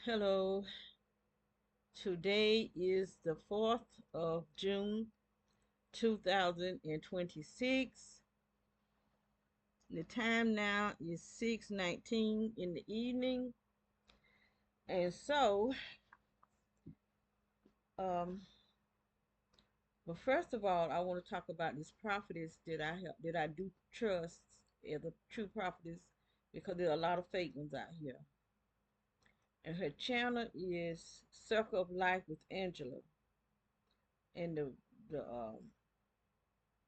Hello, today is the 4th of June 2026. The time now is 6:19 in the evening. And so, um, but first of all, I want to talk about this prophetess that I do trust as a true prophetess because there are a lot of fake ones out here. And her channel is Circle of Life with Angela. And the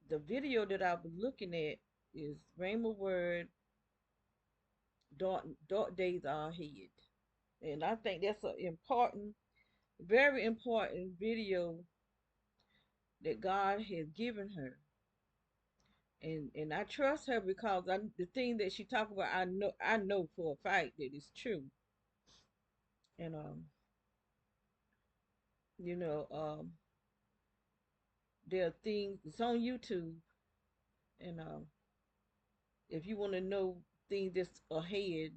the video that I was looking at is Rainbow Word, dark days are ahead. And I think that's an important, very important video that God has given her. And I trust her because the thing that she talked about, I know for a fact that it's true. And you know, there are things it's on YouTube, and if you want to know things that's ahead,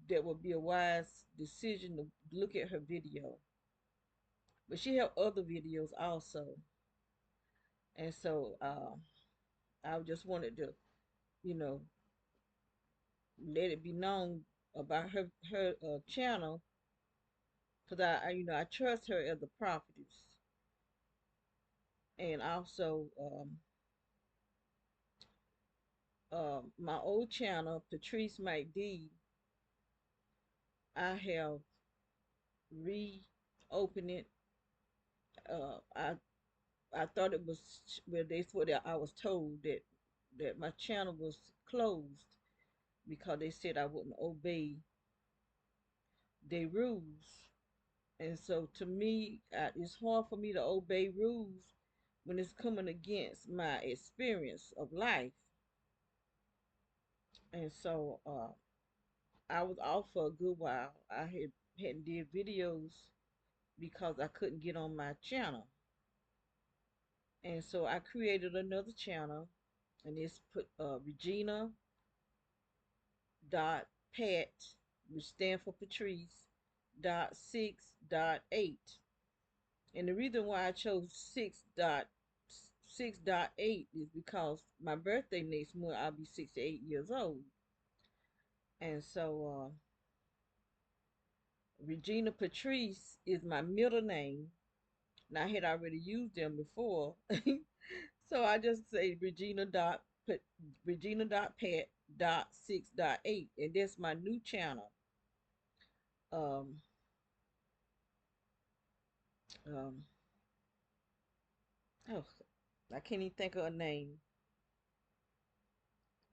that would be a wise decision to look at her video. But she have other videos also, and so I just wanted to, you know, let it be known about her channel because I trust her as a prophetess, and also my old channel PatriceMcDeeMy, I have reopened it. I thought it was well, that's what I was told that my channel was closed because they said I wouldn't obey their rules. And so to me, it's hard for me to obey rules when it's coming against my experience of life. And so I was off for a good while. I hadn't did videos because I couldn't get on my channel. And so I created another channel, and it's put Regina dot Pat, which stand for Patrice dot 6.8. And the reason why I chose 6.8 is because my birthday next month, I'll be 68 years old. And so Regina Patrice is my middle name. And I had already used them before. So I just say Regina dot Pat dot 6.8. And that's my new channel. Um, um, oh, I can't even think of a name.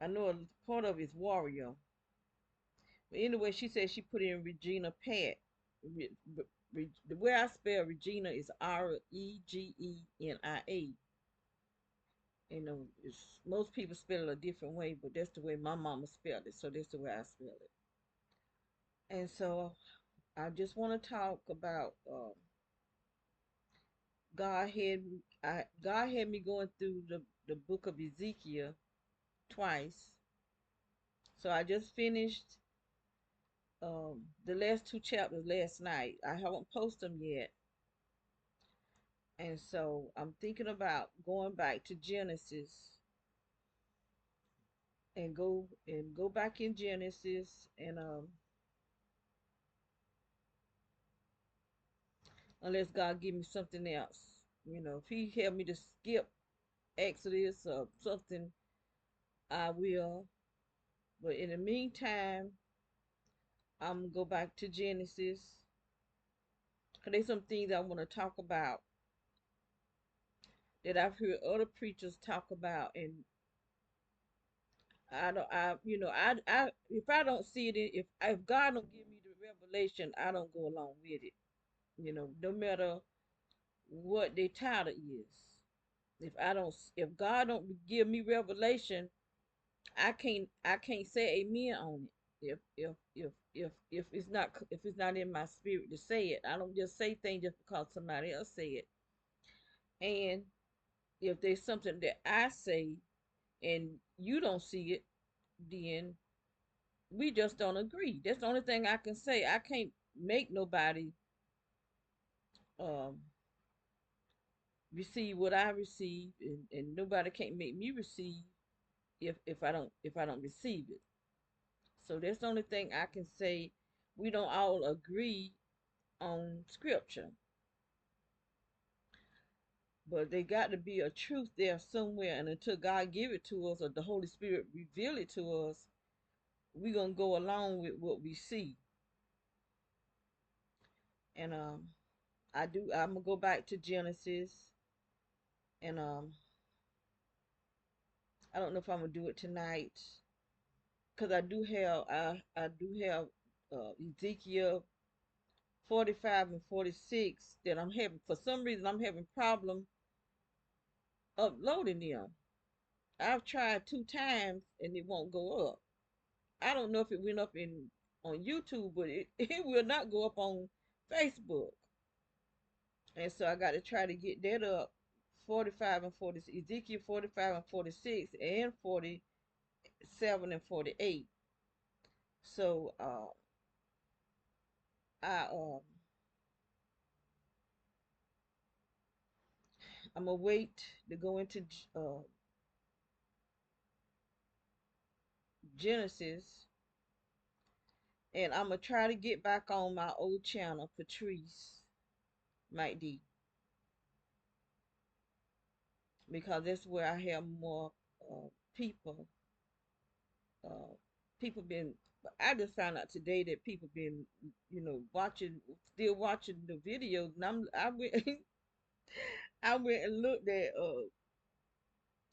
I know a part of it's Warrior. But anyway, she said she put in Regina Pat. The way I spell Regina is Regenia. You know, most people spell it a different way, but that's the way my mama spelled it. So that's the way I spell it. And so I just want to talk about God had me going through the book of Ezekiel twice. So I just finished the last two chapters last night. I haven't posted them yet. And so I'm thinking about going back to Genesis and go back in Genesis and unless God give me something else. You know, if he help me to skip Exodus or something, I will. But in the meantime, I'm gonna go back to Genesis. Cause there's some things I want to talk about that I've heard other preachers talk about, and I don't, if I don't see it, if God don't give me the revelation, I don't go along with it. You know, no matter what their title is. If God don't give me revelation, I can't say amen on it. If it's not in my spirit to say it, I don't just say things just because somebody else say it. And if there's something that I say and you don't see it, then we just don't agree. That's the only thing I can say. I can't make nobody um receive what I receive, and nobody can't make me receive if I don't receive it. So that's the only thing I can say. We don't all agree on scripture, but there got to be a truth there somewhere. And until God give it to us or the Holy Spirit reveal it to us, we're gonna go along with what we see. And I'm gonna go back to Genesis, and I don't know if I'm gonna do it tonight because I do have Ezekiel 45 and 46 that I'm having, for some reason I'm having problem uploading them. I've tried 2 times and it won't go up. I don't know if it went up in on YouTube, but it will not go up on Facebook. And so I got to try to get that up. 45 and 40, Ezekiel 45 and 46 and 47 and 48. So I I'm gonna wait to go into Genesis, and I'm gonna try to get back on my old channel, PatriceMcDeeMy, because that's where I have more uh, people. Uh, people been. I just found out today that people been, watching, still watching the videos, and I went, I went and looked at.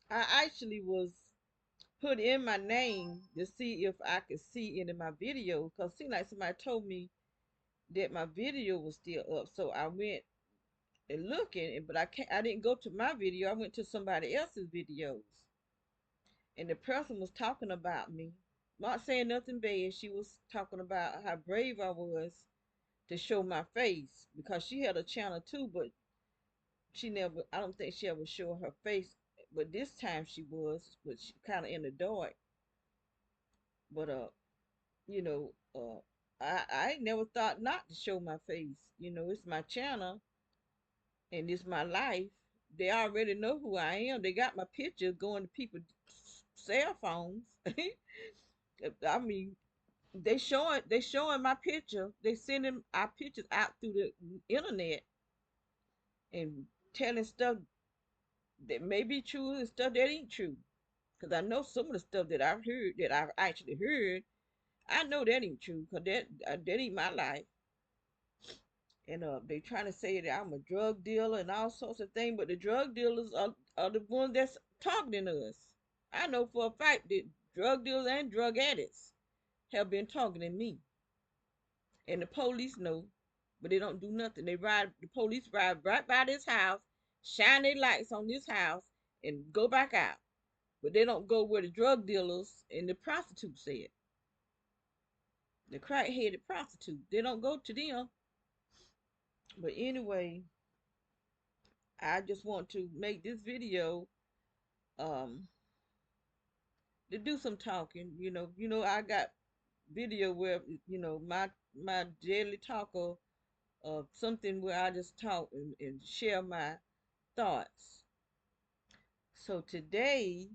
I actually was put in my name to see if I could see any of my videos, because it seemed like somebody told me that my video was still up. So I went and looking, but I didn't go to my video. I went to somebody else's videos, and the person was talking about me, not saying nothing bad. She was talking about how brave I was to show my face, because she had a channel too, but she never. I don't think she ever showed her face, but this time she was, but she kind of in the dark. But you know, I never thought not to show my face. It's my channel and it's my life. They already know who I am. They got my picture going to people's cell phones. I mean, they showing my picture. They sending our pictures out through the internet and telling stuff that may be true and stuff that ain't true. Cause I know some of the stuff that I've heard, that I've actually heard, I know that ain't true. Cause that ain't my life. And they trying to say that I'm a drug dealer and all sorts of things, but the drug dealers are the ones that's targeting us. I know for a fact that drug dealers and drug addicts have been targeting me, and the police know, but they don't do nothing. The police ride right by this house, shine their lights on this house, and go back out. But they don't go where the drug dealers and the prostitutes said. The crack-headed prostitute. They don't go to them. But anyway, I just want to make this video um to do some talking. I got video where my daily talker of something where I just talk and share my thoughts. So today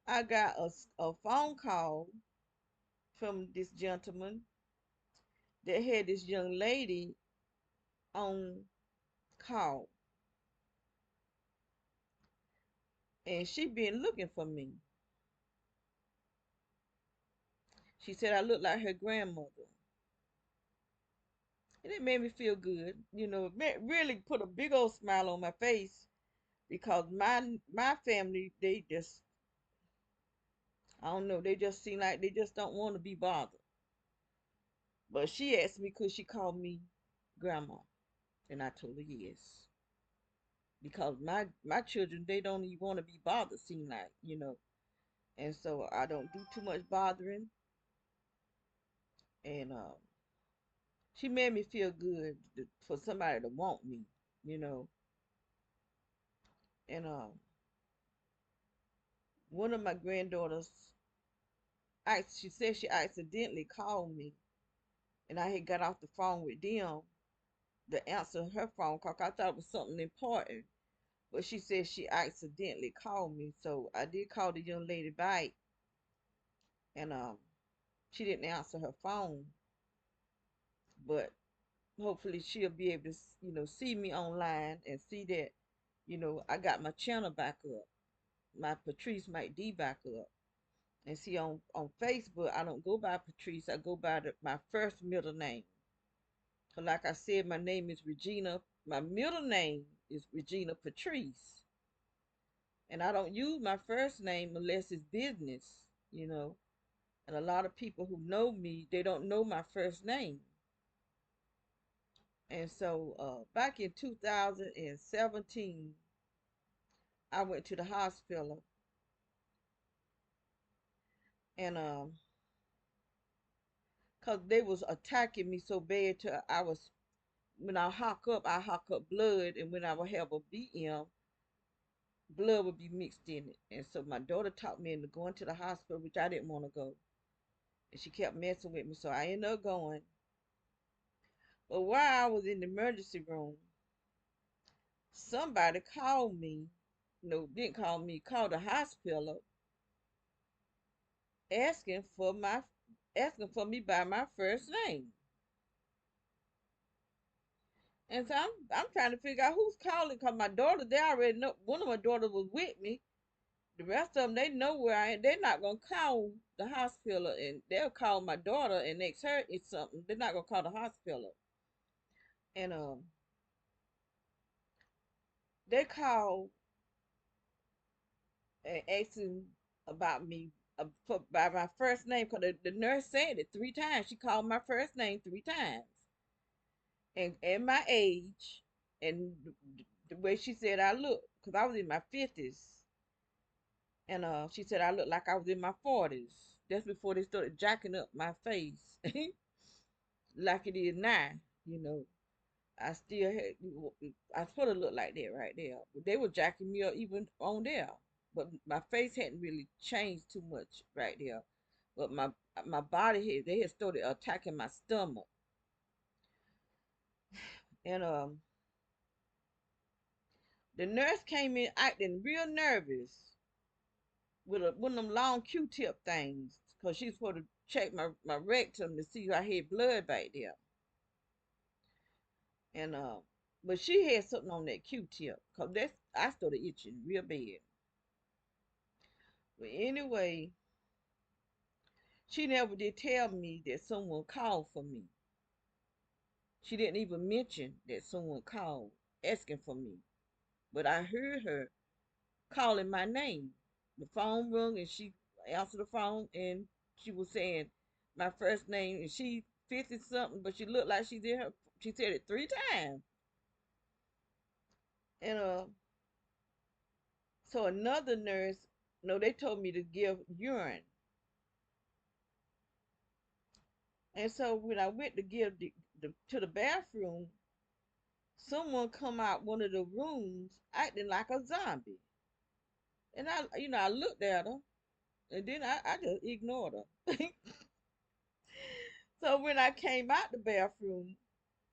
I got a phone call from this gentleman that had this young lady on call, and she been looking for me. She said I look like her grandmother, and it made me feel good. It really put a big old smile on my face, because my family, they just, I don't know, they just seem like they just don't want to be bothered. But she asked me could she call me grandma, and I told her yes, because my children, they don't even want to be bothered, seem like. And so I don't do too much bothering, and she made me feel good for somebody to want me, you know. And one of my granddaughters, she said she accidentally called me, and I had got off the phone with them to answer her phone call. 'Cause I thought it was something important, but she said she accidentally called me, so I did call the young lady back, and she didn't answer her phone, but hopefully she'll be able to, see me online and see that, I got my channel back up, my Patrice McD back up. And see, on Facebook, I don't go by Patrice. I go by my first middle name. 'Cause like I said, my name is Regina. My middle name is Regina Patrice. And I don't use my first name unless it's business, you know. And a lot of people who know me, they don't know my first name. And so back in 2017, I went to the hospital, and cause they was attacking me so bad to I was when I hawk up blood, and when I would have a BM, blood would be mixed in it. And so my daughter talked me into going to the hospital, which I didn't want to go. And she kept messing with me, so I ended up going. But while I was in the emergency room, somebody called me. No, didn't call me, called the hospital asking for my asking for me by my first name. And so I'm trying to figure out who's calling, because my daughter, they already know, one of my daughters was with me. The rest of them, they know where I am. They're not gonna call the hospital, and they'll call my daughter and ask her it's something. They're not gonna call the hospital. And they called and asking about me, by my first name, because the nurse said it 3 times. She called my first name 3 times, and my age, and the way she said I look, because I was in my 50s. And she said I looked like I was in my 40s. That's before they started jacking up my face like it is now. You know, I still had, I sort of look like that right there. But they were jacking me up even on there. But my face hadn't really changed too much right there. But my body had, they had started attacking my stomach. And the nurse came in acting real nervous with one of them long Q-tip things, because she's supposed to check my rectum to see if I had blood back there. And but she had something on that Q-tip, because that's I started itching real bad. But anyway, she never did tell me that someone called for me. She didn't even mention that someone called asking for me. But I heard her calling my name. The phone rung, and she answered the phone, and she was saying my first name, and she 50 something, but she looked like she did her. She said it 3 times. And so another nurse, no, they told me to give urine. And so when I went to give to the bathroom, someone come out one of the rooms acting like a zombie. And I looked at her, and then I just ignored her. So when I came out the bathroom,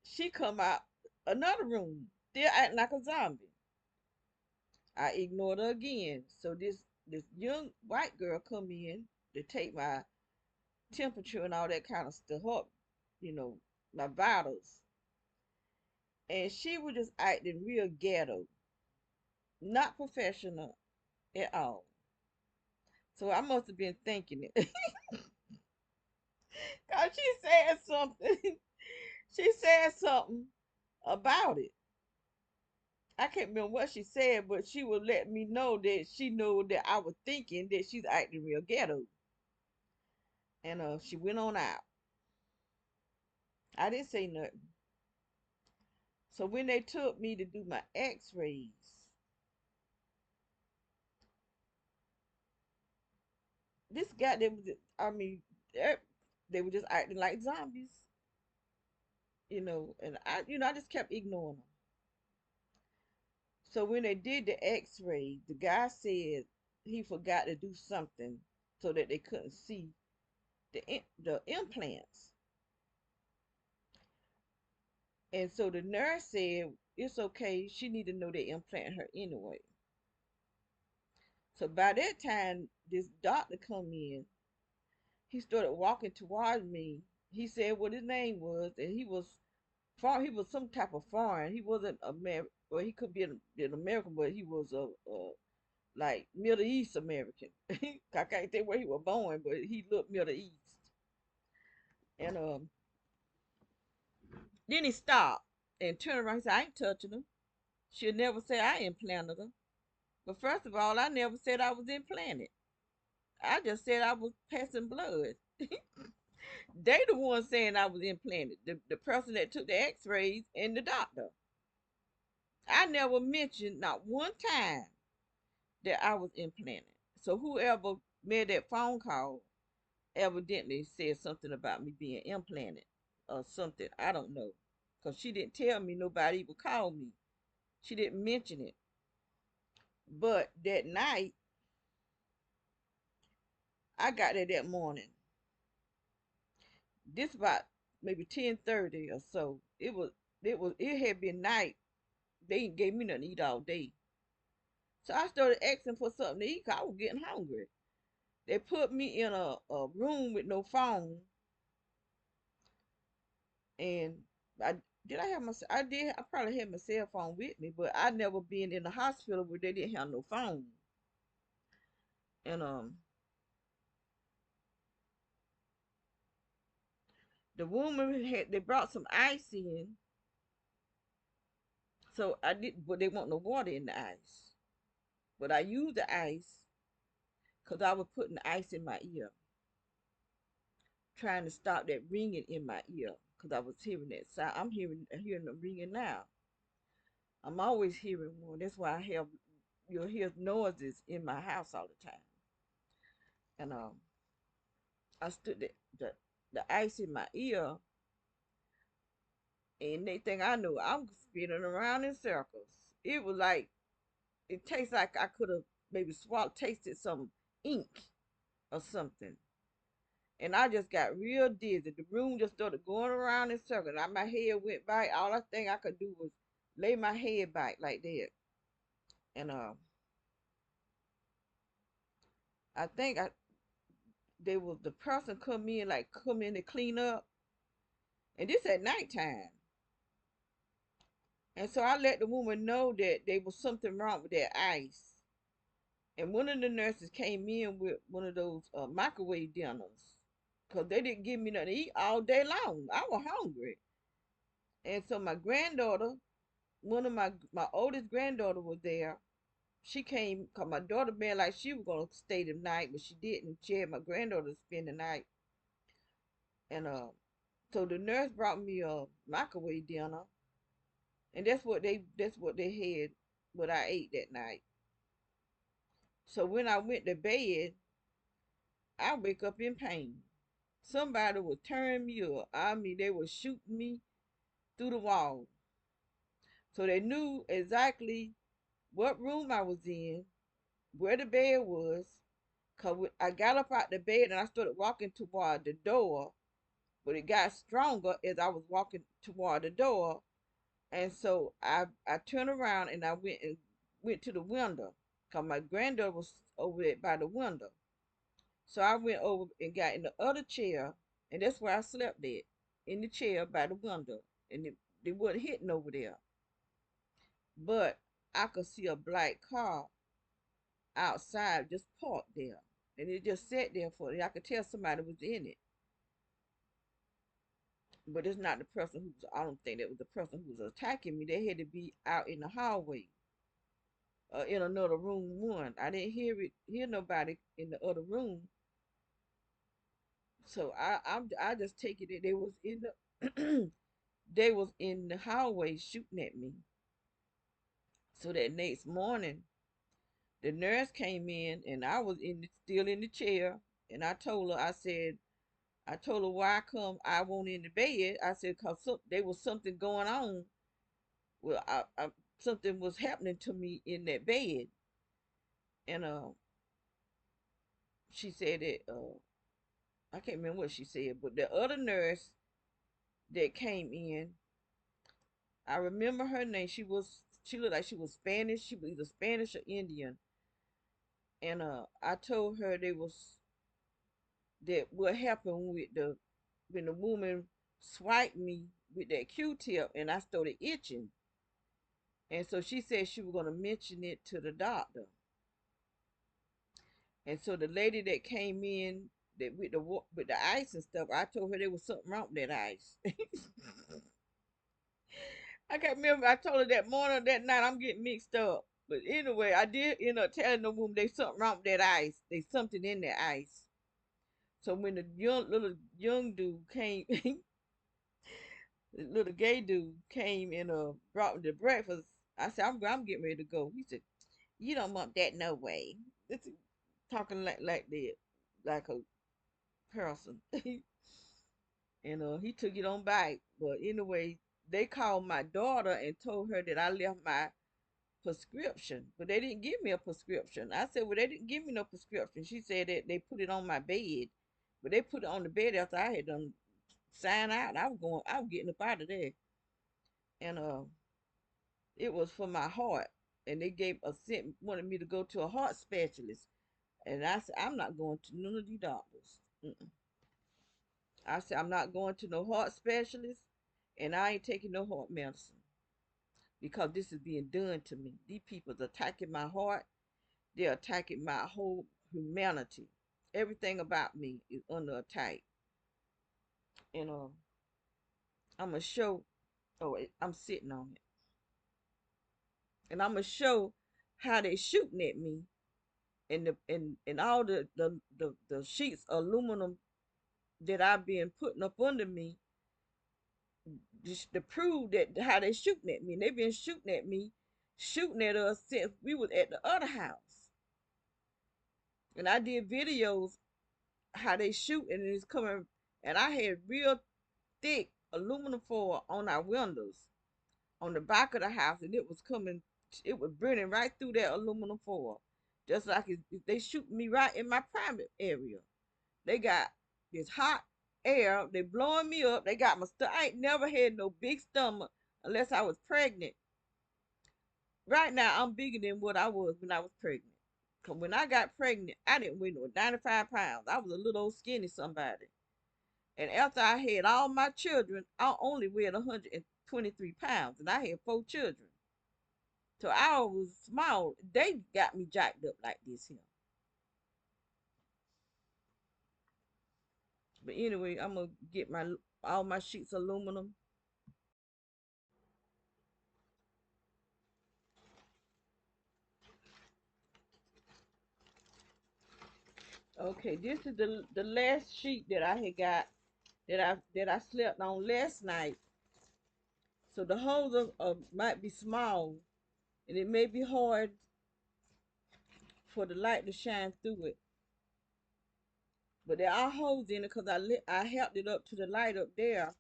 she come out another room, still acting like a zombie. I ignored her again. So this young white girl come in to take my temperature and all that kind of stuff up, you know, my vitals. And she was just acting real ghetto, not professional at all. So I must have been thinking it. Cause she said something. She said something about it. I can't remember what she said, but she would let me know that she knew that I was thinking that she's acting real ghetto. And she went on out. I didn't say nothing. So when they took me to do my x-rays, this guy, they was, I mean, they were just acting like zombies, and I just kept ignoring them. So when they did the x-ray, the guy said he forgot to do something so that they couldn't see. the implants. And so the nurse said it's okay. She need to know they implant her anyway. So by that time, this doctor come in. He started walking towards me. He said what his name was, and he was foreign. He was some type of foreign. He wasn't American, or he could be an American, but he was a like Middle East American. I can't think where he was born, but he looked Middle East. And then he stopped and turned around. He said, "I ain't touching her. She'll never say I implanted her." But first of all, I never said I was implanted. I just said I was passing blood. They the ones saying I was implanted. The person that took the X-rays and the doctor. I never mentioned not one time that I was implanted. So whoever made that phone call evidently said something about me being implanted or something. I don't know. Because she didn't tell me nobody would call me. She didn't mention it. But that night, I got there that morning. This about maybe 10:30 or so. It had been night. They ain't gave me nothing to eat all day. So I started asking for something to eat because I was getting hungry. They put me in a room with no phone, and I I have my I did I probably had my cell phone with me, but I never been in the hospital where they didn't have no phone. And the woman had they brought some ice in, so I didn't, but they want no water in the ice. But I used the ice because I was putting the ice in my ear, trying to stop that ringing in my ear because I was hearing that sound. I'm hearing the ringing now. I'm always hearing one. That's why I have you'll hear noises in my house all the time. And I stood the ice in my ear, and they think I knew I'm spinning around in circles. It was like it tastes like I could have maybe swallowed tasted some ink or something. And I just got real dizzy. The room just started going around in circles. My head went back. All I think I could do was lay my head back like that. And I think they was the person come in to clean up, and this at nighttime. And so I let the woman know that there was something wrong with that ice. And one of the nurses came in with one of those microwave dinners because they didn't give me nothing to eat all day long. I was hungry. And so my granddaughter, one of my oldest granddaughter was there. She came because my daughter been like she was gonna stay the night, but she didn't. She had my granddaughter spend the night. And so the nurse brought me a microwave dinner, and that's what they had what I ate that night. So when I went to bed, I wake up in pain. Somebody was turning me up. I mean, they were shooting me through the wall. So they knew exactly what room I was in, where the bed was. Cause I got up out the bed and I started walking toward the door, but it got stronger as I was walking toward the door. And so I turned around and I went to the window. Cause my granddaughter was over there by the window. So I went over and got in the other chair, and that's where I slept at, in the chair by the window. And it wasn't hitting over there. But I could see a black car outside just parked there. And it just sat there for it. I could tell somebody was in it. But it's not the person I don't think that was the person who was attacking me. They had to be out in the hallway, in another room one. I didn't hear nobody in the other room. So I just take it that they was in the they was in the hallway shooting at me. So that next morning, the nurse came in and I was still in the chair, and I told her why I won't in the bed. I said cause there was something going on. Well, something was happening to me in that bed, and she said that I can't remember what she said, but the other nurse that came in, I remember her name. She looked like she was Spanish. She was either Spanish or Indian. And I told her they was that what happened with the when the woman swiped me with that Q-tip and I started itching. And so she said she was gonna mention it to the doctor. And so the lady that came in that with the ice and stuff, I told her there was something wrong with that ice. I can't remember. I told her that morning or that night. I'm getting mixed up. But anyway, I did end up telling the woman there's something wrong with that ice. There's something in that ice. So when the young dude came, the little gay dude came and brought me the breakfast. I said, I'm getting ready to go. He said, you don't want that no way. It's talking like that, like a person. And he took it on back. But anyway, they called my daughter and told her that I left my prescription, but they didn't give me a prescription. I said, well, they didn't give me no prescription. She said that they put it on my bed, but they put it on the bed after I had done sign out. I was getting up out of there, and it was for my heart, and they wanted me to go to a heart specialist, and I said, I'm not going to none of these doctors. Mm-mm. I said, I'm not going to no heart specialist, and I ain't taking no heart medicine because this is being done to me. These people are attacking my heart. They're attacking my whole humanity. Everything about me is under attack. And I'm gonna show. Oh, wait, I'm sitting on it, and I'm gonna show how they shooting at me, and all the sheets of aluminum that I've been putting up under me, just to prove that how they shooting at me. And they've been shooting at me, shooting at us since we was at the other house. And I did videos how they shoot, and it's coming. And I had real thick aluminum foil on our windows on the back of the house, and it was burning right through that aluminum foil, just like they shooting me right in my private area. They got this hot air, they blowing me up. They got my stomach. I ain't never had no big stomach unless I was pregnant. Right now, I'm bigger than what I was when I was pregnant. Cause when I got pregnant, I didn't weigh no 95 pounds. I was a little old skinny somebody. And after I had all my children, I only weighed 123 pounds, and I had 4 children. So I was small. They got me jacked up like this here. But anyway, I'm gonna get my all my sheets of aluminum. Okay, this is the last sheet that I had got that I slept on last night. So the holes might be small, and it may be hard for the light to shine through it. But there are holes in it because I held it up to the light up there,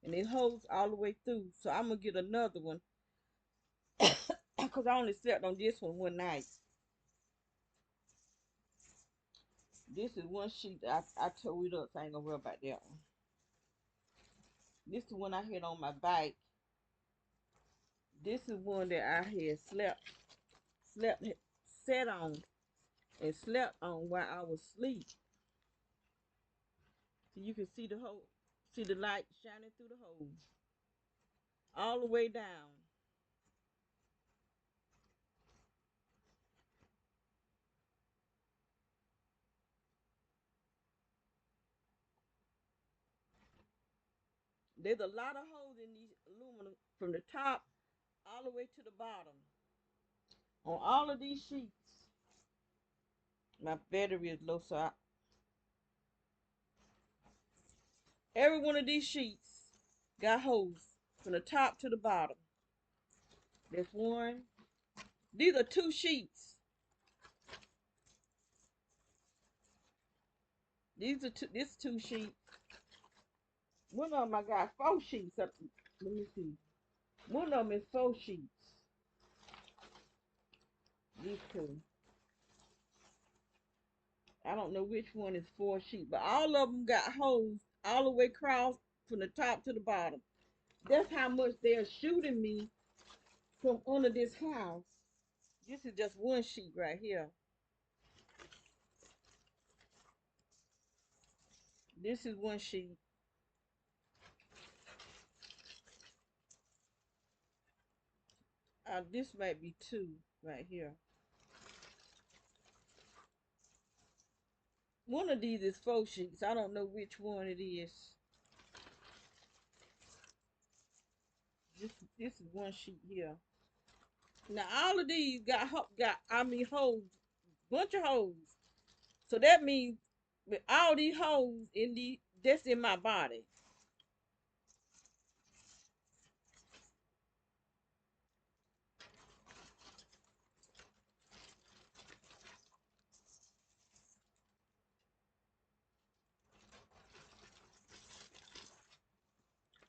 and it holds all the way through. So I'm gonna get another one because I only slept on this one night. This is one sheet that I tore it up, so I ain't gonna worry about that one. This is the one I had on my bike. This is one that I had slept, sat on, and slept on while I was asleep. So you can see the hole, see the light shining through the hole, all the way down. There's a lot of holes in these aluminum from the top all the way to the bottom. On all of these sheets, my battery is low, so every one of these sheets got holes from the top to the bottom. There's one. These are 2 sheets. These are two. This 2 sheets. One of them I got 4 sheets. Let me see. One of them is 4 sheets. These two. I don't know which one is 4 sheep, but all of them got holes all the way across from the top to the bottom. That's how much they're shooting me from under this house. This is just one sheet right here. This is one sheet. This might be two right here. One of these is 4 sheets. I don't know which one it is. This is one sheet here. Now all of these got holes, bunch of holes. So that means with all these holes in the that's in my body.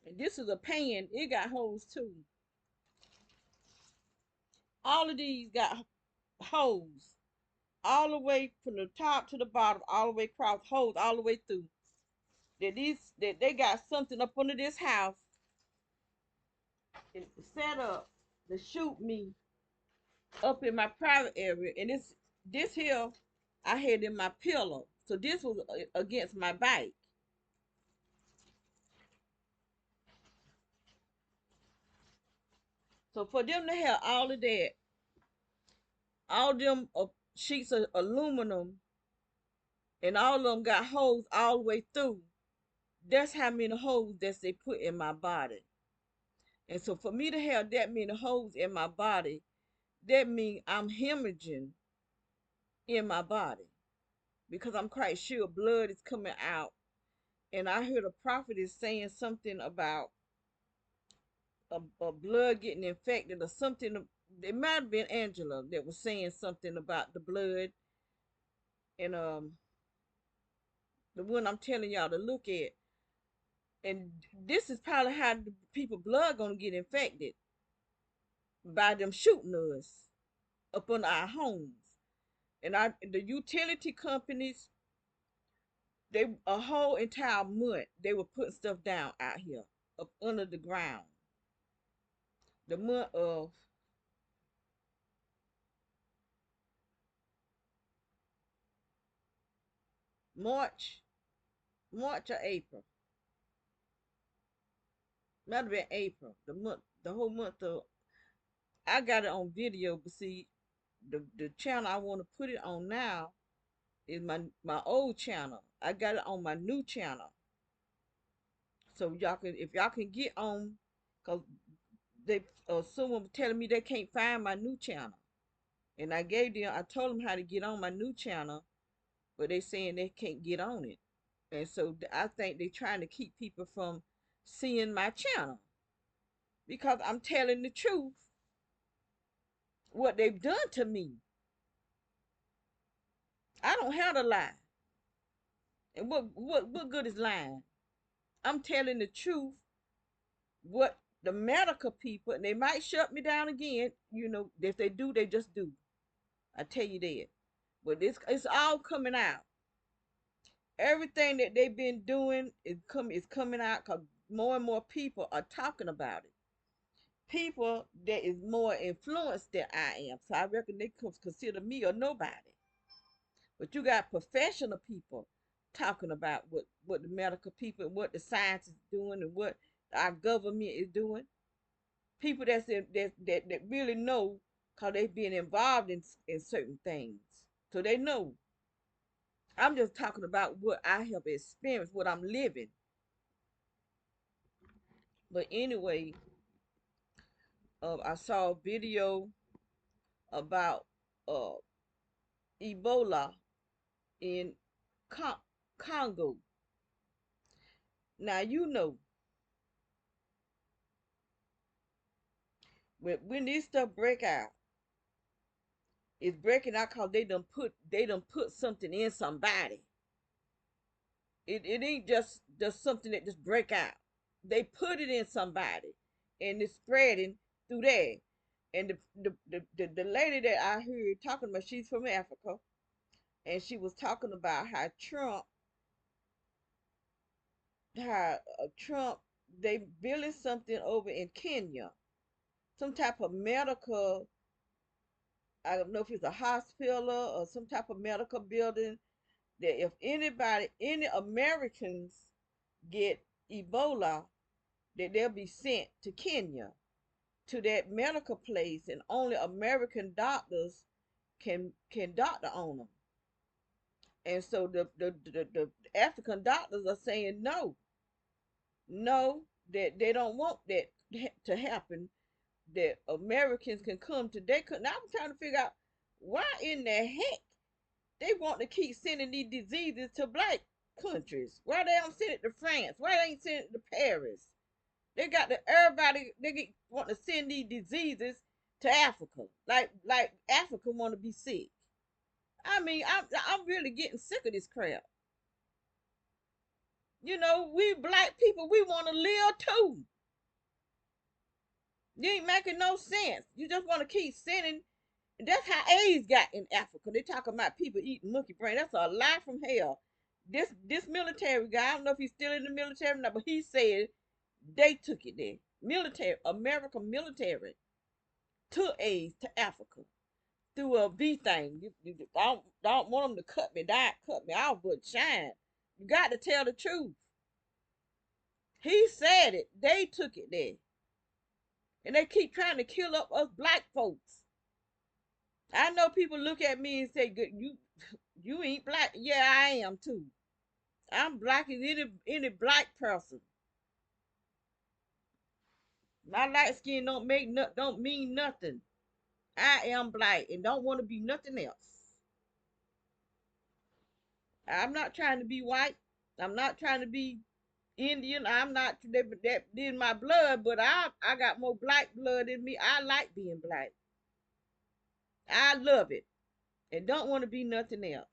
And this is a pan. It got holes too. All of these got holes all the way from the top to the bottom, all the way across, holes all the way through. That they got something up under this house and set up to shoot me up in my private area. And this here I had in my pillow. So this was against my back. So for them to have all of that, all them sheets of aluminum, and all of them got holes all the way through. That's how many holes that they put in my body. And so for me to have that many holes in my body, that means I'm hemorrhaging in my body because I'm quite sure blood is coming out. And I heard a prophet is saying something about a blood getting infected or something. It might have been Angela that was saying something about the blood, and the one I'm telling y'all to look at. And this is probably how the people blood gonna get infected by them shooting us up on our homes. And the utility companies, they a whole entire month they were putting stuff down out here up under the ground. The month of March, March or April. Might have been April. The whole month of. I got it on video, but see, the channel I want to put it on now is my old channel. I got it on my new channel, so y'all can if y'all can get on, cause they someone was telling me they can't find my new channel, and I told them how to get on my new channel, but they saying they can't get on it, and so I think they trying to keep people from seeing my channel because I'm telling the truth what they've done to me. I don't have to lie, and what good is lying? I'm telling the truth. What the medical people, and they might shut me down again. If they do, they just do. I tell you that. But it's all coming out. Everything that they've been doing is coming out because more and more people are talking about it. People that is more influenced than I am. So I reckon they consider me or nobody. But you got professional people talking about what the medical people and what the science is doing and what our government is doing. People that really know because they've been involved in certain things. So they know. I'm just talking about what I have experienced, what I'm living. But anyway, I saw a video about uh, Ebola in Congo. Now when this stuff break out, it's breaking out because they done put something in somebody. It ain't just something that just break out. They put it in somebody, and it's spreading through there. And the lady that I heard talking about, she's from Africa. and she was talking about how Trump they building something over in Kenya, some type of medical. I don't know if it's a hospital or some type of medical building that if any Americans get Ebola, that they'll be sent to Kenya to that medical place, and only American doctors can doctor on them. And so the African doctors are saying no, no, that they don't want that to happen. That Americans can come to they could. Now I'm trying to figure out why in the heck they want to keep sending these diseases to black countries. Why they don't send it to France? Why they ain't send it to Paris? They got the everybody want to send these diseases to Africa. Like Africa want to be sick. I mean, I'm really getting sick of this crap. We black people, we want to live too. You ain't making no sense. You just want to keep sending. That's how AIDS got in Africa. They talking about people eating monkey brain. That's a lie from hell. This military guy, I don't know if he's still in the military or not, but he said they took it there. Military, American military took AIDS to Africa through a V thing. I don't want them to cut me off, but shine. You got to tell the truth. He said it. They took it there. And they keep trying to kill up us black folks. I know people look at me and say, "Good, you ain't black." Yeah, I am too. I'm black as any black person. My light skin don't mean nothing. I am black and don't want to be nothing else. I'm not trying to be white. I'm not trying to be Indian. I'm not that in my blood, but I got more black blood in me. I like being black. I love it and don't want to be nothing else.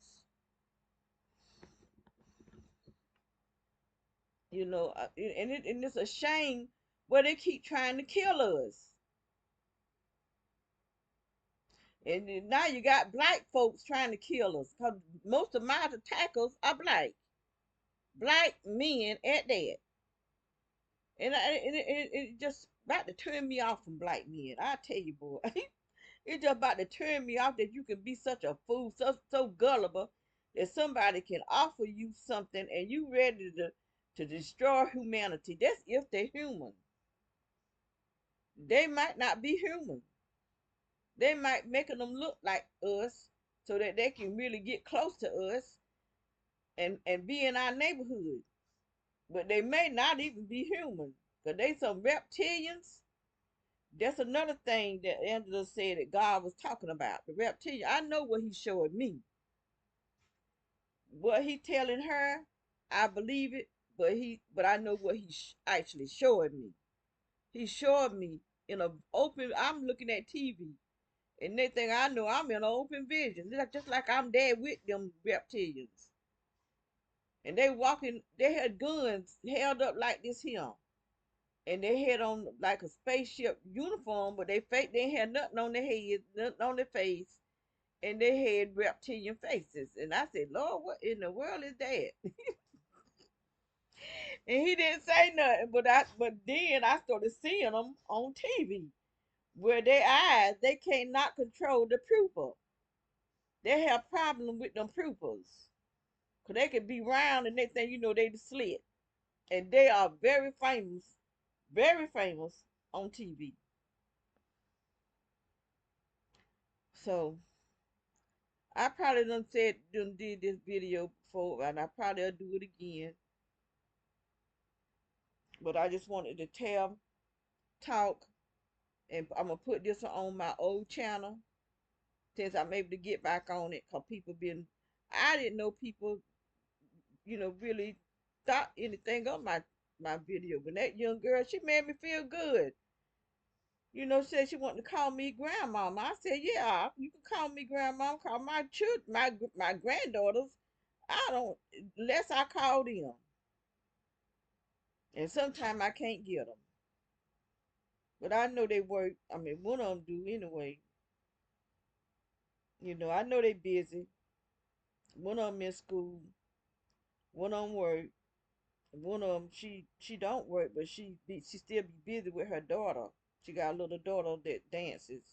And it's a shame where they keep trying to kill us. And now you got black folks trying to kill us because most of my attackers are black men at that. And it just about to turn me off from black men. I tell you, boy, it's just about to turn me off that you can be such a fool, so gullible that somebody can offer you something and you ready to destroy humanity. That's if they're human. They might not be human. They might making them look like us so that they can really get close to us and be in our neighborhood. But they may not even be human because they some reptilians. That's another thing that Angela said that God was talking about. The reptilian. I know what he showed me. What he telling her, I believe it, but I know what he actually showed me. He showed me in a open. I'm looking at TV, and next thing I know, I'm in an open vision, just like I'm there with them reptilians. And they walking, they had guns held up like this here, and they had on like a spaceship uniform, but they had nothing on their head, nothing on their face, and they had reptilian faces. And I said, Lord, what in the world is that? And he didn't say nothing, but then I started seeing them on TV where their eyes they cannot control the pupil. They have problem with them pupils. Cause they could be round and next thing you know they slit. And they are very famous on TV. So I probably done did this video before and I probably will do it again. But I just wanted to talk, and I'm gonna put this on my old channel since I'm able to get back on it because I didn't know people, really thought anything of my video. But that young girl, she made me feel good. Said she wanted to call me grandmama. I said, yeah, you can call me grandmama. Call my children, my granddaughters. I don't, unless I call them. And sometimes I can't get them. But I know they work. I mean, one of them do anyway. I know they busy. One of them in school, one of them work, and one of them she don't work, but she still be busy with her daughter. She got a little daughter that dances,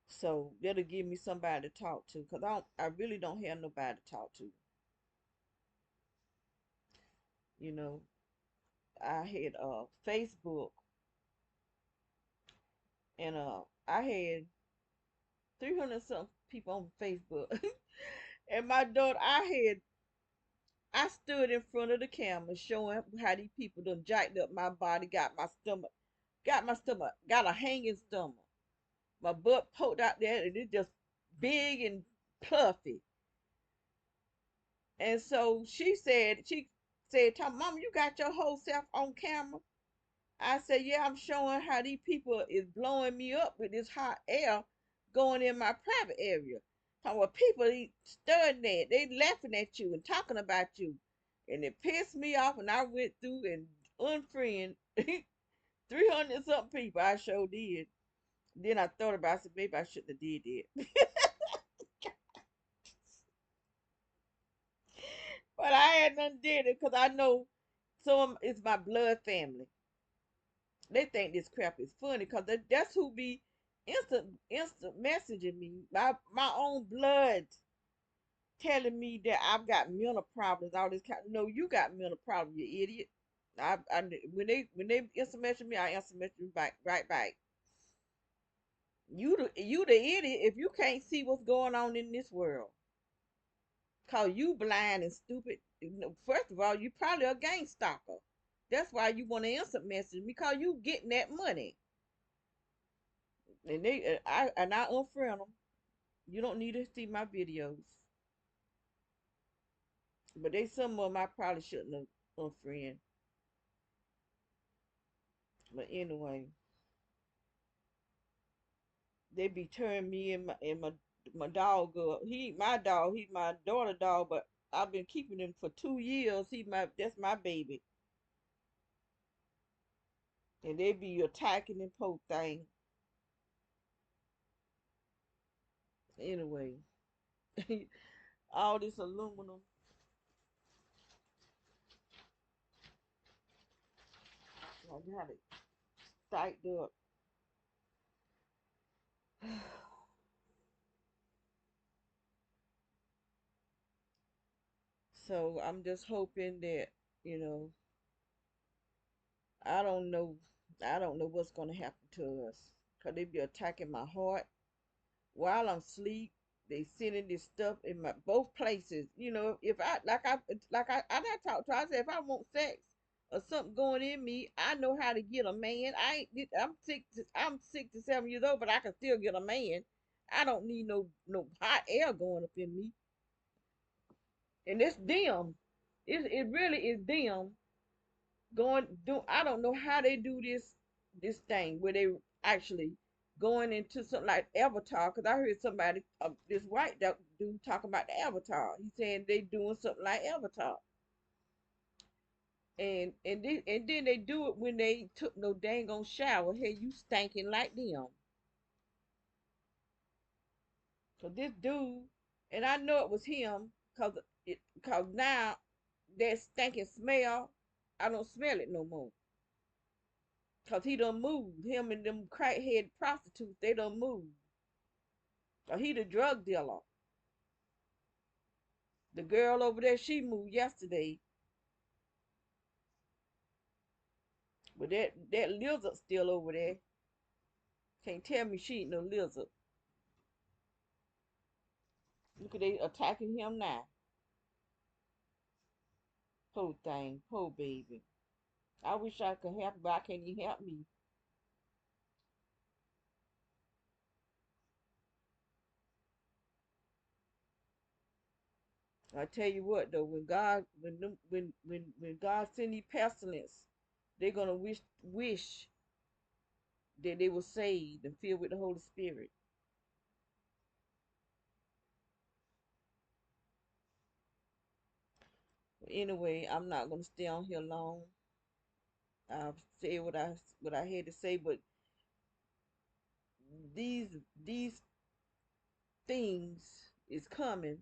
so that'll give me somebody to talk to, cause I really don't have nobody to talk to. You know, I had Facebook, and I had 300 something people on Facebook, and my daughter I stood in front of the camera showing how these people done jacked up my body, got a hanging stomach. My butt poked out there and it's just big and puffy. And so she said, Mama, you got your whole self on camera? I said, yeah, I'm showing how these people is blowing me up with this hot air going in my private area. Talking about people studying that, they laughing at you and talking about you. And it pissed me off and I went through and unfriend 300 something people. I sure did. Then I thought about it, I said, maybe I shouldn't have did that. But I had done did it because I know some it's my blood family. They think this crap is funny because that's who be instant messaging me. My own blood telling me that I've got mental problems, all this kind. No, you got mental problems, you idiot. I when they instant message me, I instant message back right back. You the idiot if you can't see what's going on in this world. Cause you blind and stupid. First of all, you probably a gang stalker. That's why you want to instant message me, cause you getting that money. And I unfriend them. You don't need to see my videos. But they some of them I probably shouldn't have unfriend. But anyway, they be turning me and my dog up. He my dog. He my daughter dog. But I've been keeping him for 2 years. That's my baby. And they be attacking and poke thing. Anyway, all this aluminum. I got it psyched up. So I'm just hoping that, you know, I don't know. I don't know what's gonna happen to us. Cause they be attacking my heart while I'm asleep. They sending this stuff in my both places. You know, if I talked to her, I said if I want sex or something going in me, I know how to get a man. I'm 67 years old, but I can still get a man. I don't need no hot air going up in me. And it's them. It really is them going do. I don't know how they do this thing where they actually going into something like Avatar. Because I heard somebody, this white dude talking about the Avatar. He's saying they doing something like Avatar, and then they do it when they took no dang on shower. Hey, you stinking like them. So this dude, and I know it was him, cause now that stinking smell, I don't smell it no more. Cause he done moved. Him and them crackhead prostitutes, they done moved. So he the drug dealer. The girl over there, she moved yesterday. But that lizard still over there. Can't tell me she ain't no lizard. Look at they attacking him now. Poor thing, poor baby. I wish I could help, but I can't even help me. I tell you what though, when God send these pestilence, they're gonna wish that they were saved and filled with the Holy Spirit. But anyway, I'm not gonna stay on here long. I've said what I had to say, but these these things is coming,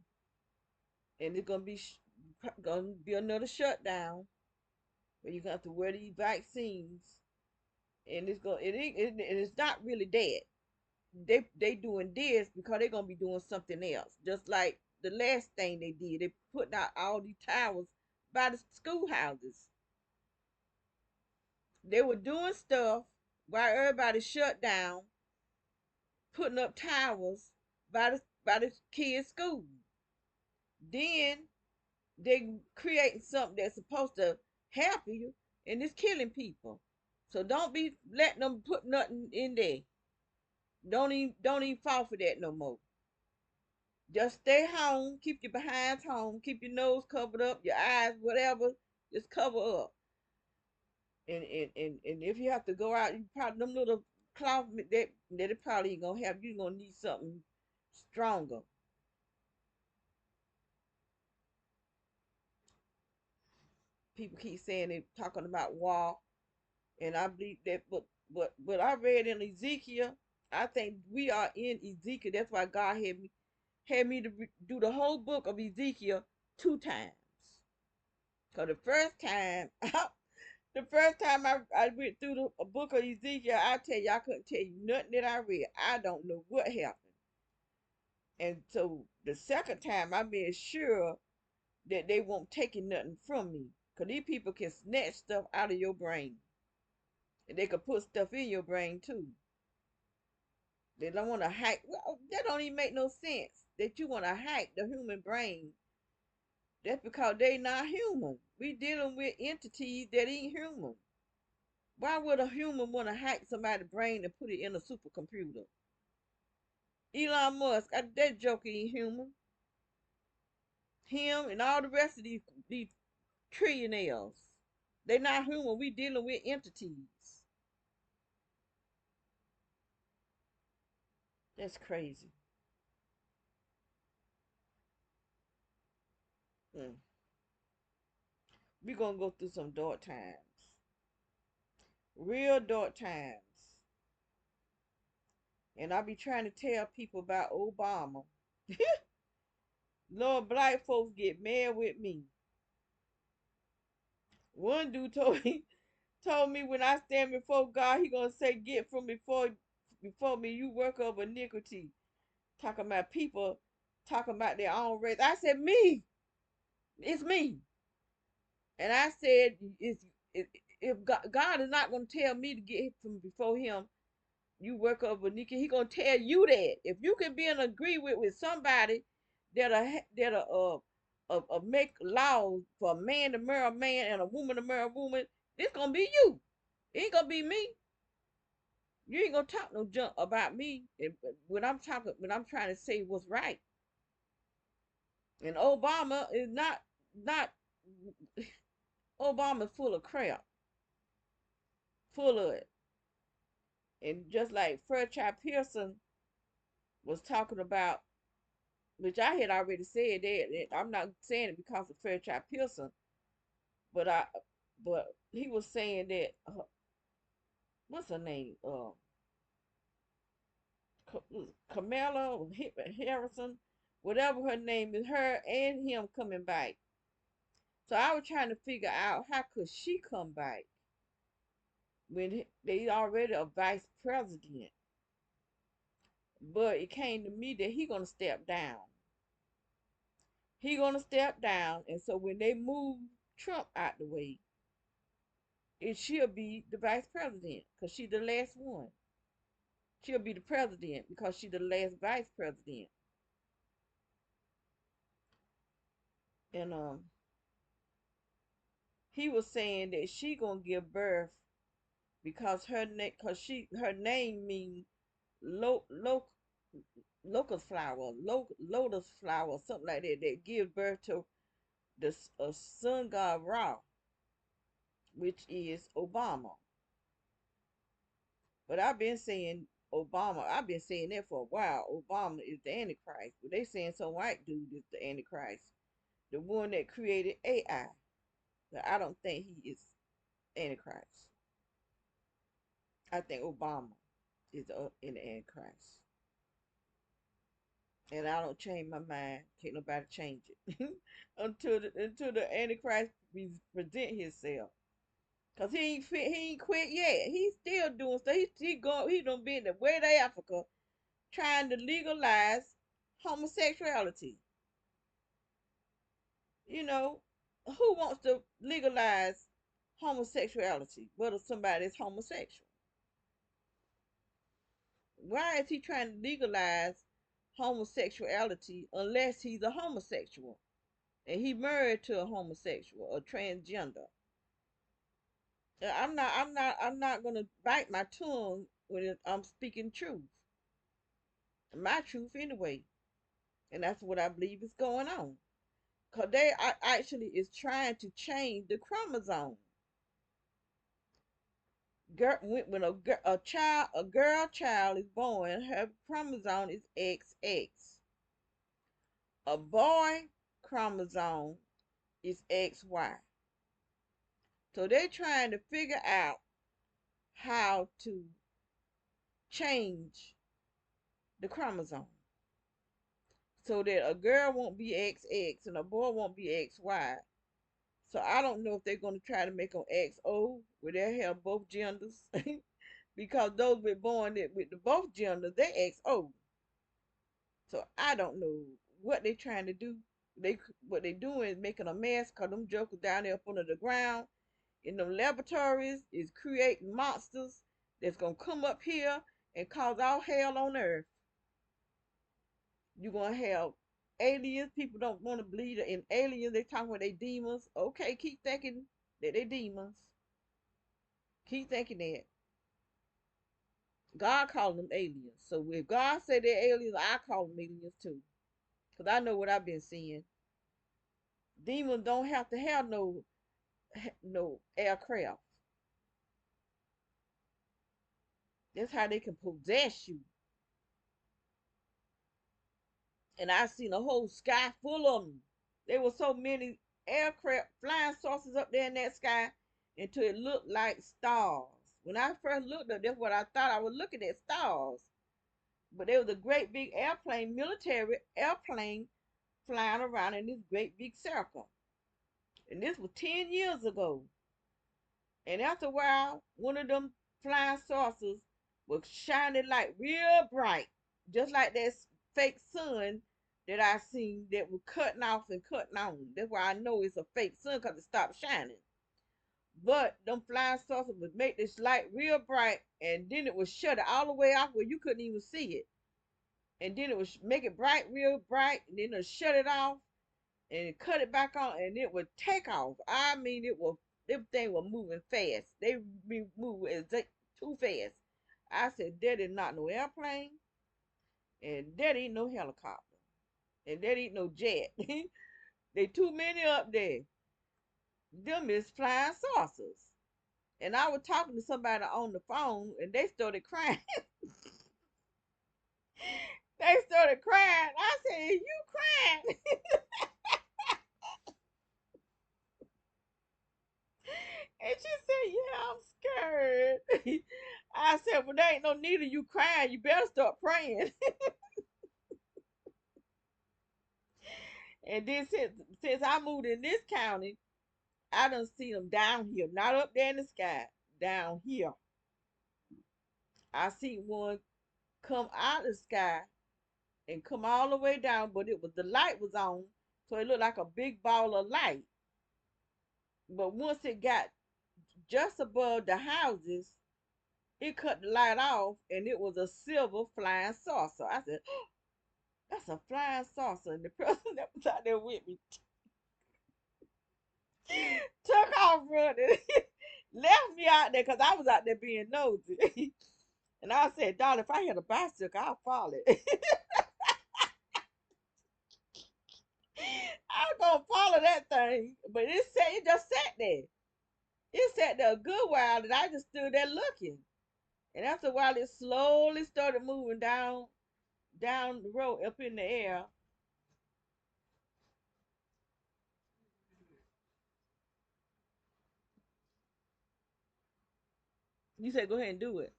and it's gonna be another shutdown where you're gonna have to wear these vaccines, and it's not really that they doing this because they're gonna be doing something else. Just like the last thing they did, they putting out all these towers by the schoolhouses. They were doing stuff while everybody shut down, putting up towers by the kids' school. Then they creating something that's supposed to help you, and it's killing people. So don't be letting them put nothing in there. Don't even fall for that no more. Just stay home, keep your behinds home, keep your nose covered up, your eyes, whatever, just cover up. And if you have to go out, you probably them little cloth that it probably ain't gonna have. You're gonna need something stronger. People keep saying they talking about war, and I believe that, but I read in Ezekiel. I think we are in Ezekiel. That's why God had me to do the whole book of Ezekiel 2 times. Cause the first time I went through the book of Ezekiel, I tell you I couldn't tell you nothing that I read. I don't know what happened. And so the second time I made sure that they won't taking nothing from me. Cause these people can snatch stuff out of your brain. And they could put stuff in your brain too. They don't want to hack. Well, that don't even make no sense. That you want to hack the human brain. That's because they not human. We dealing with entities that ain't human. Why would a human want to hack somebody's brain and put it in a supercomputer? Elon Musk, that joke ain't human. Him and all the rest of these trillionaires. They not human. We dealing with entities. That's crazy. Mm. We gonna go through some dark times. Real dark times. And I be trying to tell people about Obama. Lord, black folks get mad with me. One dude told me when I stand before God, he gonna say, "Get from before me, you worker of iniquity." Talking about people talking about their own race. I said, "Me, it's me." And I said, if God is not gonna tell me to get from before Him, you worker of iniquity, He gonna tell you that. If you can be in agreement with somebody that make laws for a man to marry a man and a woman to marry a woman, this gonna be you. It ain't gonna be me. You ain't gonna talk no junk about me. When I'm trying to say what's right. And Obama is not Obama's full of crap, full of it. And just like Fairchild Pearson was talking about, which I had already said that, I'm not saying it because of Fairchild Pearson, but he was saying that what's her name? Kamala Harrison, whatever her name is, her and him coming back. So I was trying to figure out how could she come back when they already a vice president. But it came to me that he gonna step down. He gonna step down, and so when they move Trump out the way, it she'll be the vice president because she the last one. She'll be the president because she the last vice president. And he was saying that she gonna give birth because her name means lo, lo, locust flower, lotus flower, something like that, that gives birth to the sun god Ra, which is Obama. But I've been saying Obama. I've been saying that for a while. Obama is the Antichrist. But they saying some white dude is the Antichrist, the one that created AI. But I don't think he is Antichrist. I think Obama is in the Antichrist. And I don't change my mind. Can't nobody change it until the Antichrist present himself. Cause he ain't quit yet. He's still doing stuff. He done been the way to Africa trying to legalize homosexuality. You know, who wants to legalize homosexuality? Whether somebody is homosexual. Why is he trying to legalize homosexuality unless he's a homosexual and he married to a homosexual, a transgender? I'm not gonna bite my tongue when I'm speaking truth, my truth anyway, and that's what I believe is going on. Cause they actually is trying to change the chromosome. When a girl child is born, her chromosome is XX. A boy chromosome is XY. So they're trying to figure out how to change the chromosome so that a girl won't be XX and a boy won't be XY. So I don't know if they're going to try to make them XO, where they have both genders, because those with born with the both genders, they XO. So I don't know what they're trying to do. What they doing is making a mess, cause them jokers down there up under the ground in them laboratories is creating monsters that's gonna come up here and cause all hell on earth. You're gonna have aliens. People don't want to believe in aliens. They talking about they demons. Okay, keep thinking that they demons. Keep thinking that. God called them aliens. So if God said they're aliens, I call them aliens too. Because I know what I've been seeing. Demons don't have to have no aircraft. That's how they can possess you. And I seen a whole sky full of them. There were so many aircraft flying saucers up there in that sky until it looked like stars. When I first looked up, that's what I thought. I was looking at stars. But there was a great big airplane, military airplane, flying around in this great big circle. And this was 10 years ago. And after a while, one of them flying saucers was shining like real bright, just like that fake sun that I seen that was cutting off and cutting on. That's why I know it's a fake sun because it stopped shining. But them flying saucers would make this light real bright, and then it would shut it all the way off where you couldn't even see it. And then it would make it bright, real bright, and then it would shut it off and cut it back on, and it would take off. I mean, everything was moving fast. They be moving too fast. I said, that is not no airplane, and that ain't no helicopter, and that ain't no jet. They too many up there. Them is flying saucers. And I was talking to somebody on the phone, and they started crying. They started crying. I said, "You crying?" And she said, "Yeah, I'm scared." I said, "Well, there ain't no need of you crying. You better start praying." And then since I moved in this county, I done see them down here, not up there in the sky, down here. I see one come out of the sky and come all the way down, but the light was on, so it looked like a big ball of light. But once it got just above the houses, it cut the light off, and it was a silver flying saucer. I said, "That's a flying saucer." And the person that was out there with me took off running, left me out there because I was out there being nosy. And I said, "Darling, if I had a bicycle, I'll follow it." I was gonna follow that thing, but it just sat there. It sat there a good while, and I just stood there looking. And after a while, it slowly started moving down the road up in the air. You said, "Go ahead and do it."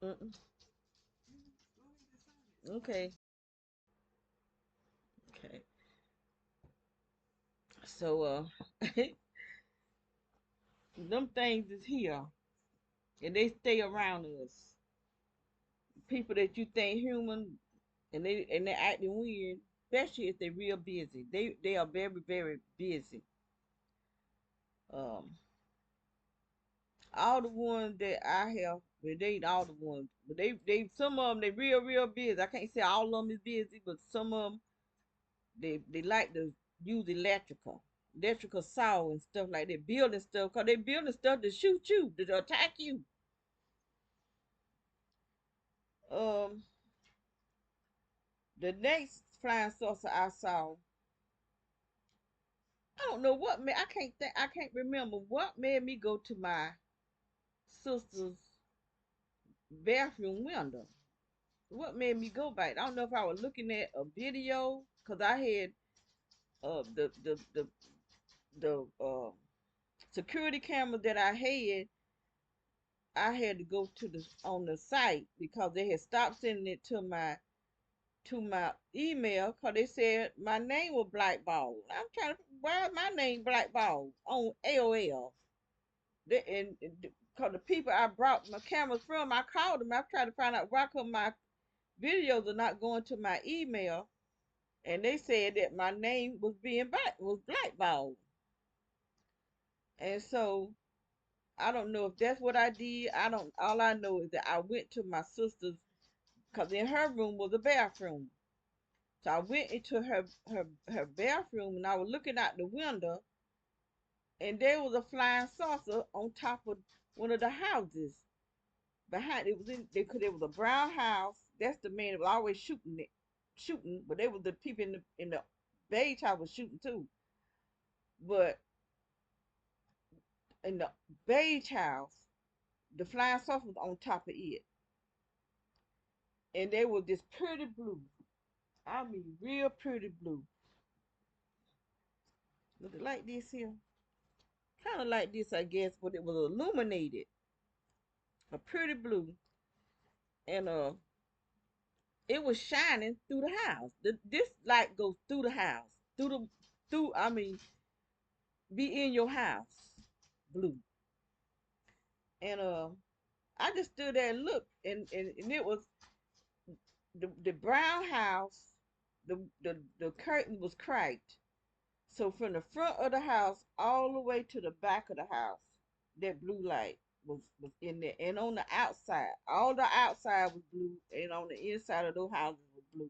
Mm-mm. Okay. Okay. So them things is here and they stay around us. People that you think human and they're acting weird, especially if they're real busy. They are very, very busy. Um all the ones that I have, well, they ain't all the ones, but they some of them they real busy. I can't say all of them is busy, but some of them they like to use electrical saw and stuff like that, building stuff, cause they building stuff to shoot you, to attack you. Um, the next flying saucer I saw, I don't know what made, I can't remember what made me go to my sister's bathroom window. What made me go back? I don't know if I was looking at a video, cause I had the security camera that I had to go to the on the site because they had stopped sending it to my email because they said my name was blackballed. I'm trying to, why is my name blackballed on AOL? And because the people I brought my cameras from, I called them. I tried to find out why come my videos are not going to my email, and they said that my name was being blackballed. And so I don't know if that's what I did. I don't. All I know is that I went to my sister's because in her room was a bathroom. So I went into her bathroom and I was looking out the window and there was a flying saucer on top of one of the houses. Behind it was in they could it was a brown house. That's the man that was always shooting, but they was the people in the beige house was shooting too. But in the beige house, the flying saucer was on top of it. And they were this pretty blue. I mean real pretty blue. Look like this here. Kind of like this, I guess, but it was illuminated, a pretty blue, and it was shining through the house. This light goes through the house, through. I mean, be in your house, blue, and I just stood there and looked, and it was the brown house, the curtain was cracked. So from the front of the house all the way to the back of the house, that blue light was in there. And on the outside, all the outside was blue, and on the inside of those houses was blue.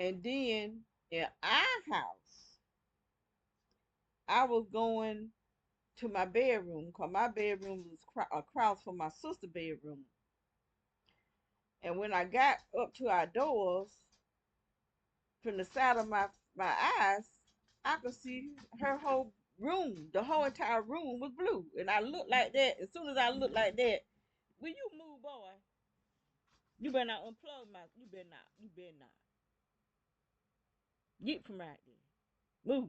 And then in our house, I was going to my bedroom because my bedroom was across from my sister's bedroom. And when I got up to our doors, from the side of my eyes, I could see her whole room. The whole entire room was blue, and I looked like that. As soon as I looked like that, will you move, boy? You better not unplug my. You better not. You better not. Get from right there. Move.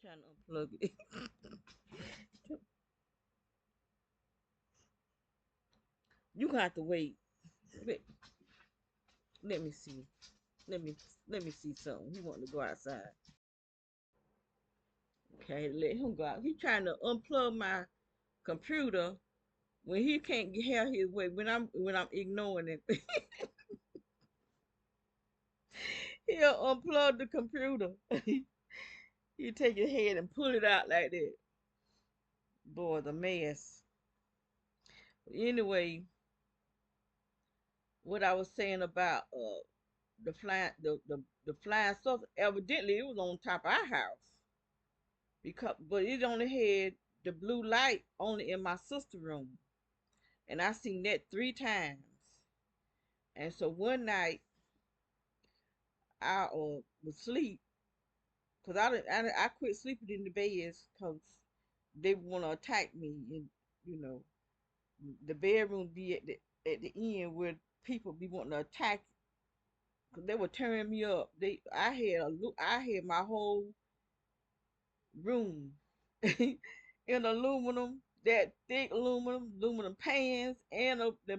Trying to unplug it. You gonna have to wait. Wait, let me see. Let me let me see something. He want to go outside. Okay, let him go out. He trying to unplug my computer when he can't have his way. When I'm ignoring it, he'll unplug the computer. You take your head and pull it out like that. Boy, the mess. Anyway, what I was saying about the flying saucer, evidently it was on top of our house because but it only had the blue light only in my sister's room, and I seen that 3 times. And so one night I was asleep because I quit sleeping in the beds because they want to attack me, and you know the bedroom be at the end where people be wanting to attack because they were tearing me up. I had my whole room in aluminum, that thick aluminum pans, and the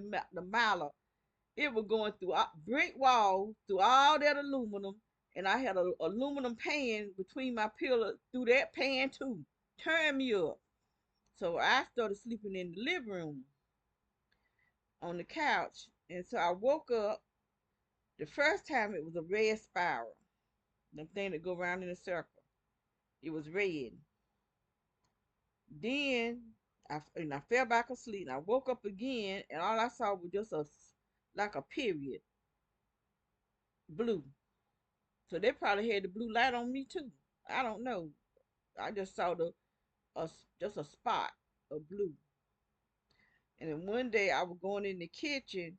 mala. It was going through a brick wall, through all that aluminum, and I had a aluminum pan between my pillow through that pan too. Turn me up. So I started sleeping in the living room on the couch. And so I woke up. The first time it was a red spiral. The thing that go around in a circle. It was red. Then I fell back asleep and I woke up again and all I saw was just a like a period, blue. So they probably had the blue light on me too. I don't know. I just saw just a spot of blue. And then one day I was going in the kitchen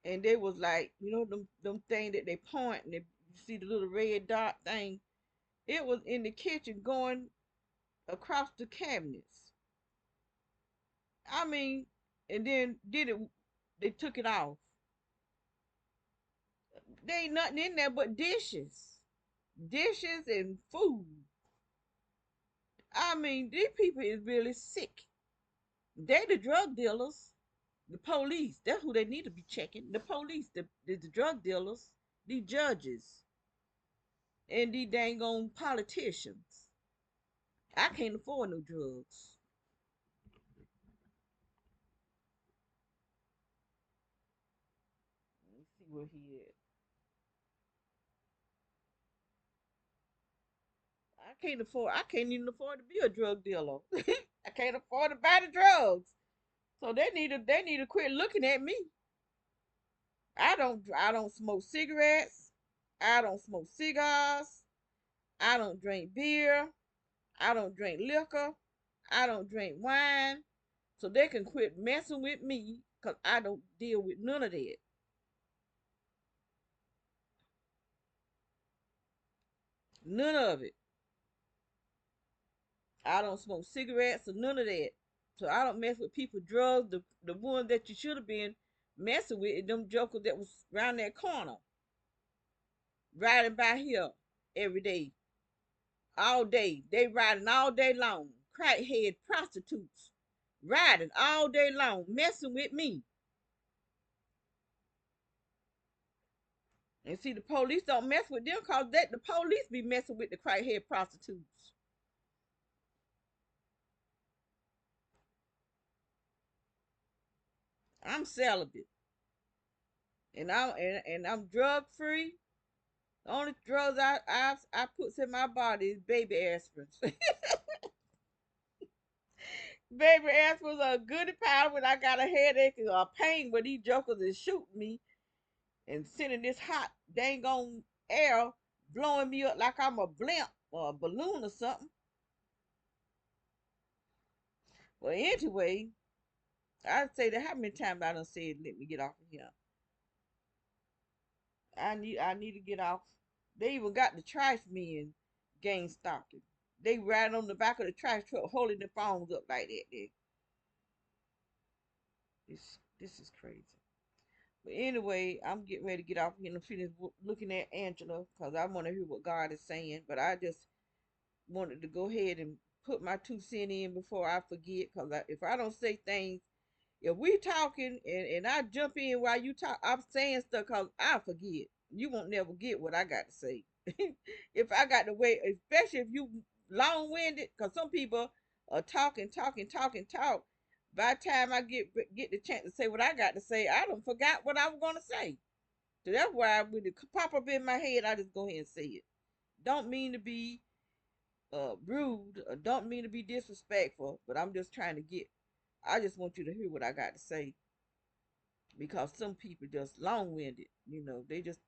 and they was like, you know, them thing that they point and you see the little red dot thing. It was in the kitchen going across the cabinets. I mean, and then did it. They took it off. There ain't nothing in there but dishes and food. I mean, these people is really sick. They the drug dealers, the police. That's who they need to be checking. The police, the drug dealers, the judges, and the dang on politicians. I can't afford no drugs. Let me see where he at. I can't even afford to be a drug dealer. I can't afford to buy the drugs. So they need to quit looking at me. I don't smoke cigarettes. I don't smoke cigars. I don't drink beer. I don't drink liquor. I don't drink wine. So they can quit messing with me because I don't deal with none of that. None of it. I don't smoke cigarettes or none of that. So I don't mess with people drugs. The one that you should have been messing with is them jokers that was around that corner, riding by here every day, all day. They riding all day long. Crackhead prostitutes riding all day long, messing with me. And see, the police don't mess with them because that the police be messing with the crackhead prostitutes. I'm celibate, and I'm drug free. The only drugs I puts in my body is baby aspirins. Baby aspirins are a goody powder when I got a headache or a pain where these jokers is shooting me and sending this hot dang on air blowing me up like I'm a blimp or a balloon or something. Well, anyway, I'd say that how many times I done said let me get off of here. I need to get off. They even got the trash men gang stalking. They riding on the back of the trash truck holding their phones up like that. This is crazy. But anyway, I'm getting ready to get off here and finish looking at Angela because I want to hear what God is saying. But I just wanted to go ahead and put my 2 cents in before I forget because if I don't say things, if we talking and I jump in while you talk, I'm saying stuff because I forget. You won't never get what I got to say. If I got to wait, especially if you long winded, because some people are talk. By the time I get the chance to say what I got to say, I don't forgot what I was gonna say. So that's why when it pop up in my head, I just go ahead and say it. Don't mean to be rude or don't mean to be disrespectful, but I'm just trying to get. I just want you to hear what I got to say because some people just long winded. You know, they just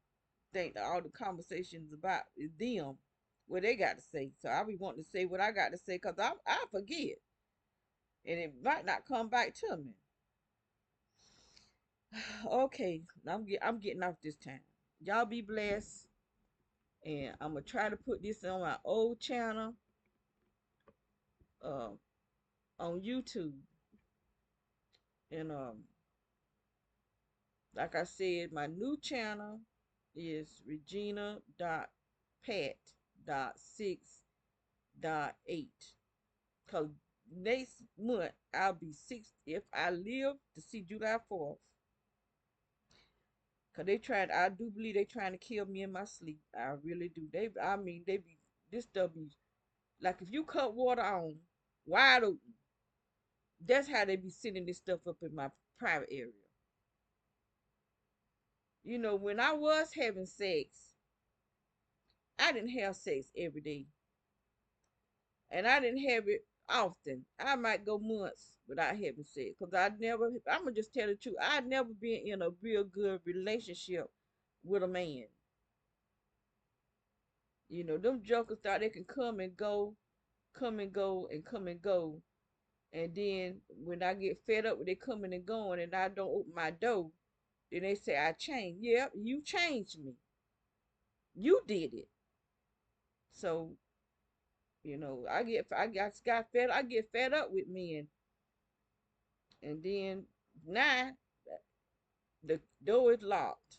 think that all the conversations about is them, what they got to say. So I be wanting to say what I got to say because I forget and it might not come back to me. Okay, I'm getting off this time. Y'all be blessed, and I'm gonna try to put this on my old channel, uh, on YouTube, and like I said, my new channel is Regina.Pat.6.8. Cause next month I'll be 6 if I live to see July 4th. Cause I do believe they trying to kill me in my sleep. I really do. I mean, they be, this stuff be, like if you cut water on wide open, that's how they be sending this stuff up in my private area. When I was having sex, I didn't have sex every day. And I didn't have it often. I might go months without having sex. Because I'm going to just tell the truth, I'd never been in a real good relationship with a man. Them jokers thought they can come and go, and come and go. And then when I get fed up with they coming and going and I don't open my door, then they say I changed. Yeah, you changed me. You did it. So, I get fed up with men. And then now the door is locked.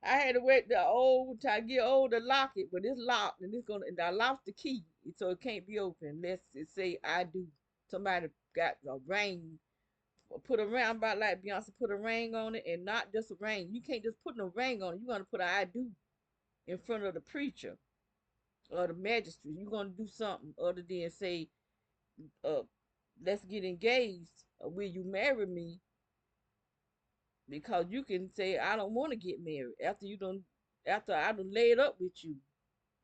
I had to wait till I get old to lock it, but it's locked and and I lost the key, so it can't be open unless it say I do. Somebody got a ring, put a ring, about like Beyonce, put a ring on it, and not just a ring. You can't just put no ring on it. You're gonna put an I do in front of the preacher or the magistrate. You're gonna do something other than say, uh, let's get engaged. Will you marry me? Because you can say I don't want to get married after I done laid up with you.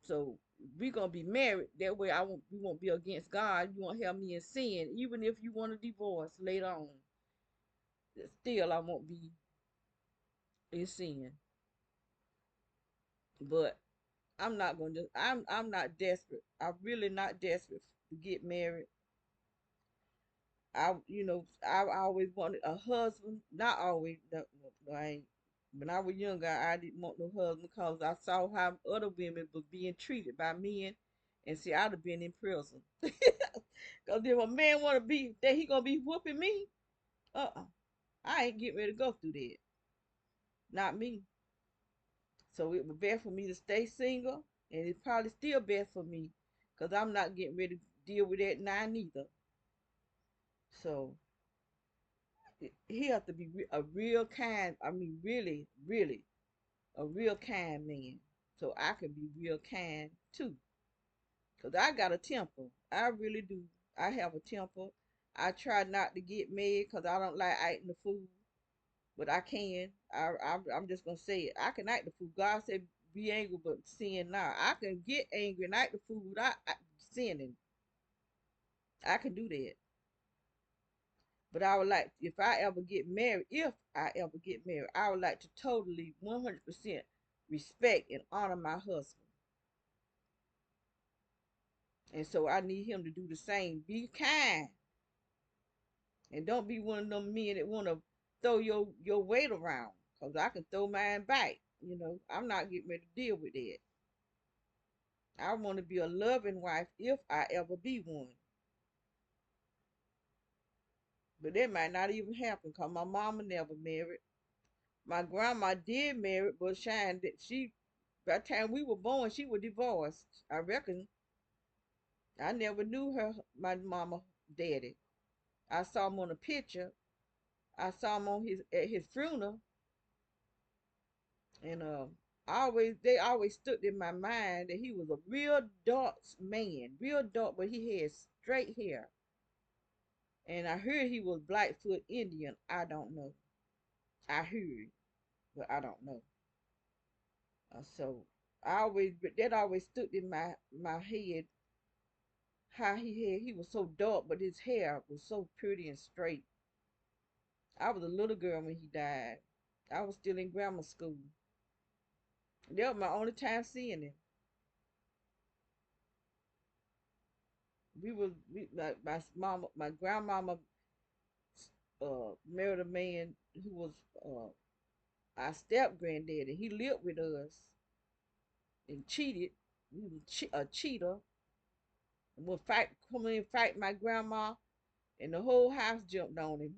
So we gonna be married. That way we won't be against God. You won't have me in sin. Even if you want a divorce later on, still I won't be in sin. But I'm not desperate. I'm really not desperate to get married. I always wanted a husband. Not always. No, no, I ain't. When I was younger, I didn't want no husband because I saw how other women was being treated by men, and see, I'd have been in prison. Cause if a man wanna be that he gonna be whooping me, uh, I ain't getting ready to go through that. Not me. So it was best for me to stay single, and it's probably still best for me, cause I'm not getting ready to deal with that now neither. So he have to be a real kind. I mean, really, really a real kind man, so I can be real kind too. Cause I got a temper. I really do. I have a temper. I try not to get mad because I don't like eating the food, but I can. I'm just gonna say it. I can eat the food. God said, "Be angry, but sin not." I can get angry and eat the food. I sinning. I can do that. But I would like, if I ever get married, I would like to totally 100% respect and honor my husband. And so I need him to do the same. Be kind. And don't be one of them men that want to throw your weight around. Because I can throw mine back. I'm not getting ready to deal with that. I want to be a loving wife if I ever be one. But that might not even happen because my mama never married. My grandma did marry, but Shine that by the time we were born, she was divorced. I reckon I never knew my mama daddy. I saw him on a picture. I saw him at his funeral, and they always stood in my mind that he was a real dark man, real dark, but he had straight hair. And I heard he was Blackfoot Indian. I don't know. I heard, but I don't know. So that always stood in my head. How he was so dark, but his hair was so pretty and straight. I was a little girl when he died. I was still in grammar school. That was my only time seeing him. My grandmama married a man who was our step granddaddy. He lived with us and cheated. He was a cheater. And would come in and fight my grandma, and the whole house jumped on him.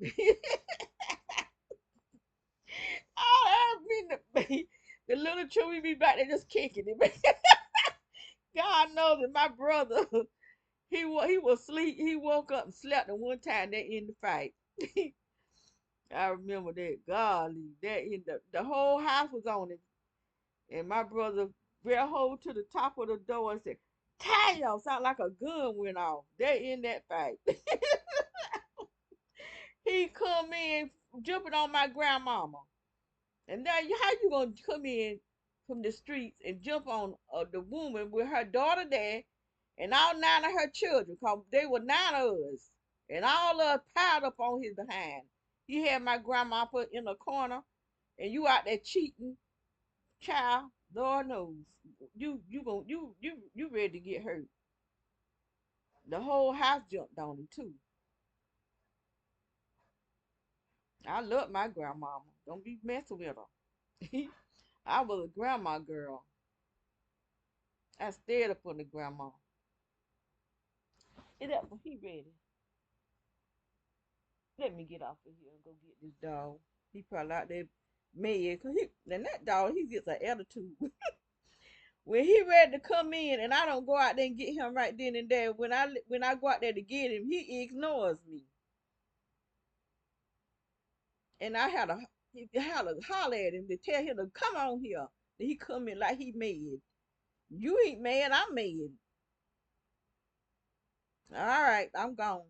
I mean, the little children be back there just kicking him. God knows that my brother, he was asleep. He woke up and slept, and one time they in the fight. I remember that. Golly, that in the whole house was on it. And my brother grabbed hold to the top of the door and said, "Tie y'all!" Sound like a gun went off. They in that fight. He come in jumping on my grandmama. And now how you gonna come in from the streets and jump on the woman with her daughter there and all nine of her children? Cause they were nine of us. And all of us piled up on his behind. He had my grandma put in a corner and you out there cheating, child, Lord knows. You ready to get hurt. The whole house jumped on him too. I love my grandmama. Don't be messing with her. I was a grandma girl. I stayed up on the grandma. Is that he ready? Let me get off of here and go get this dog. He probably out there mad cause and that dog he gets an attitude. When he ready to come in and I don't go out there and get him right then and there. When I go out there to get him, he ignores me. And I had to holler at him to tell him to come on here. And he come in like he mad. You ain't mad, I'm mad. All right, I'm gone.